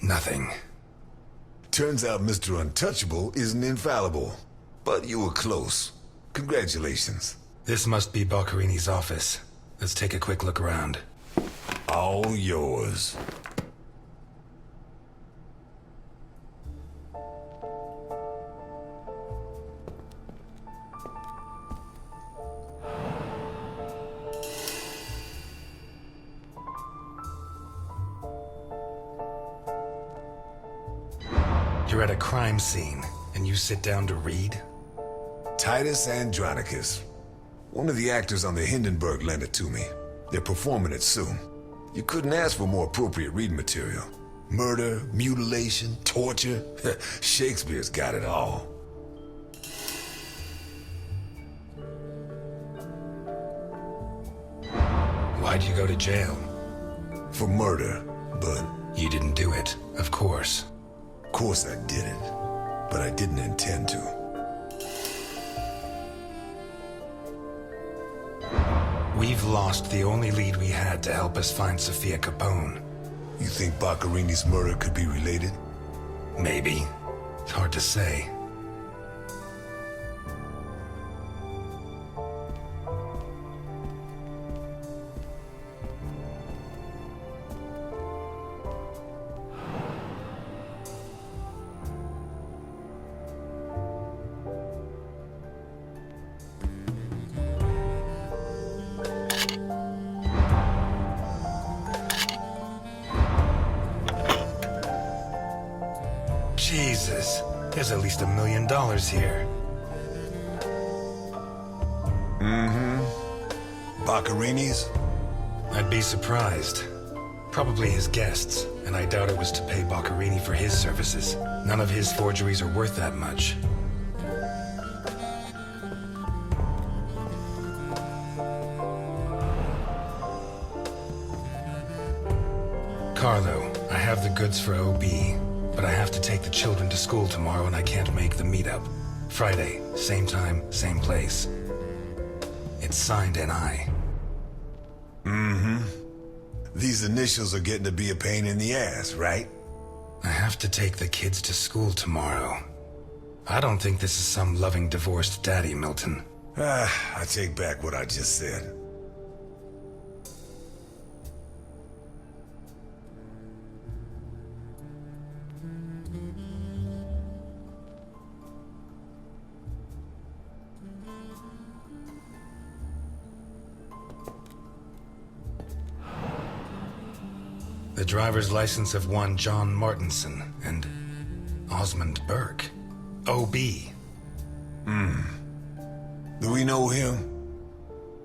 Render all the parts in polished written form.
Nothing. Turns out Mr. Untouchable isn't infallible. But you were close. Congratulations. This must be Boccarini's office. Let's take a quick look around. All yours. You're at a crime scene, and you sit down to read? Titus Andronicus. One of the actors on the Hindenburg lent it to me. They're performing it soon. You couldn't ask for more appropriate reading material. Murder, mutilation, torture. Shakespeare's got it all. Why'd you go to jail? For murder, but... You didn't do it, of course. Of course I didn't. But I didn't intend to. We've lost the only lead we had to help us find Sofia Capone. You think Boccarini's murder could be related? Maybe. It's hard to say. Jesus, there's at least $1 million here. Boccarini's? I'd be surprised. Probably his guests, and I doubt it was to pay Boccarini for his services. None of his forgeries are worth that much. Carlo, I have the goods for OB, but I have to take the children to school tomorrow and I can't make the meetup. Friday, same time, same place. It's signed NI. These initials are getting to be a pain in the ass, right? I have to take the kids to school tomorrow. I don't think this is some loving divorced daddy, Milton. I take back what I just said. The driver's license of one John Martinson and Osmond Burke. OB. Do we know him?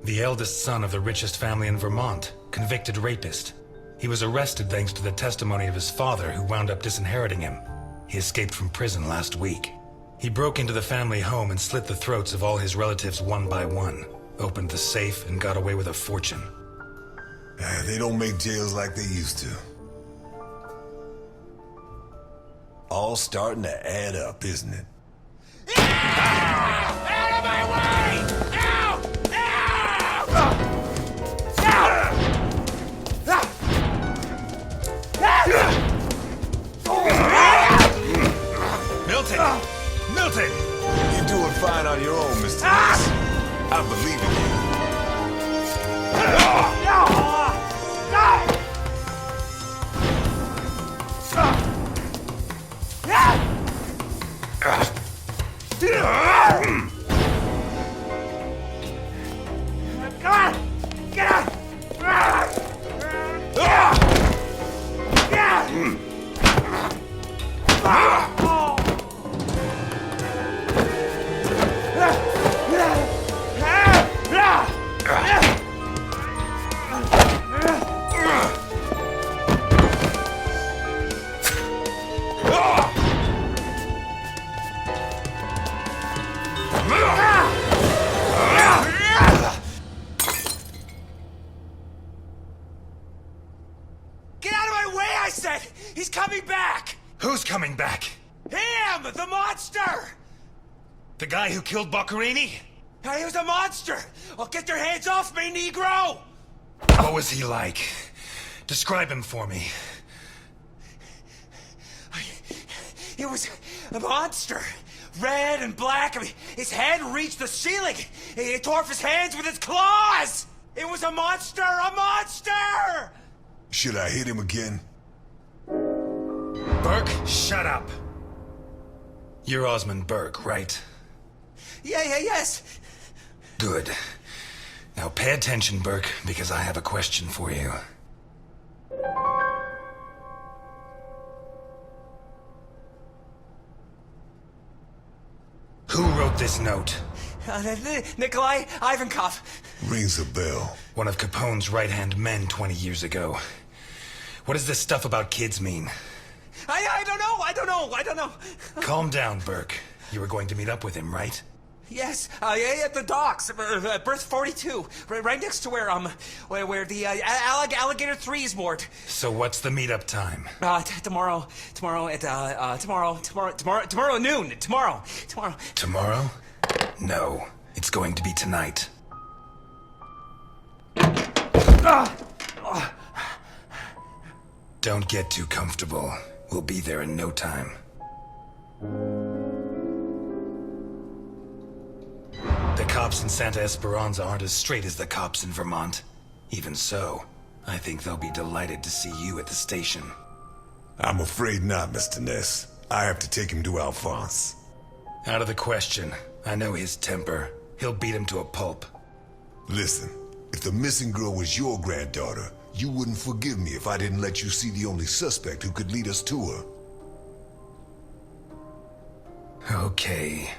The eldest son of the richest family in Vermont, convicted rapist. He was arrested thanks to the testimony of his father, who wound up disinheriting him. He escaped from prison last week. He broke into the family home and slit the throats of all his relatives one by one, opened the safe and got away with a fortune. They don't make jails like they used to. All starting to add up, isn't it? Out of my way! Ow! Milton! Milton! You're doing fine on your own, Mr. Lewis. I believe in you. Get out of my way, I said! He's coming back! Who's coming back? Him! The monster! The guy who killed Boccarini? He was a monster! Oh, get your hands off me, Negro! What was he like? Describe him for me. It was a monster. Red and black. I mean, his head reached the ceiling. He tore off his hands with his claws. It was a monster! A monster! Should I hit him again? Burke, shut up. You're Osmond Burke, right? Yes. Good. Now pay attention, Burke, because I have a question for you. Who wrote this note? Nikolai Ivankov. Rings a bell. One of Capone's right-hand men 20 years ago. What does this stuff about kids mean? I don't know. Calm down, Burke. You were going to meet up with him, right? Yes, at the docks, berth 42, right next to where the Alligator 3 is moored. So what's the meetup time? Tomorrow at noon. Tomorrow. Tomorrow? No, it's going to be tonight. Don't get too comfortable. We'll be there in no time. The cops in Santa Esperanza aren't as straight as the cops in Vermont. Even so, I think they'll be delighted to see you at the station. I'm afraid not, Mr. Ness. I have to take him to Alphonse. Out of the question. I know his temper. He'll beat him to a pulp. Listen, if the missing girl was your granddaughter, you wouldn't forgive me if I didn't let you see the only suspect who could lead us to her. Okay.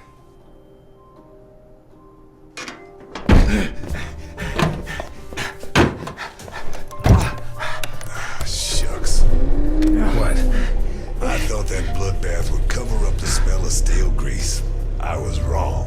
Shucks. What? I thought that bloodbath would cover up the smell of stale grease. I was wrong.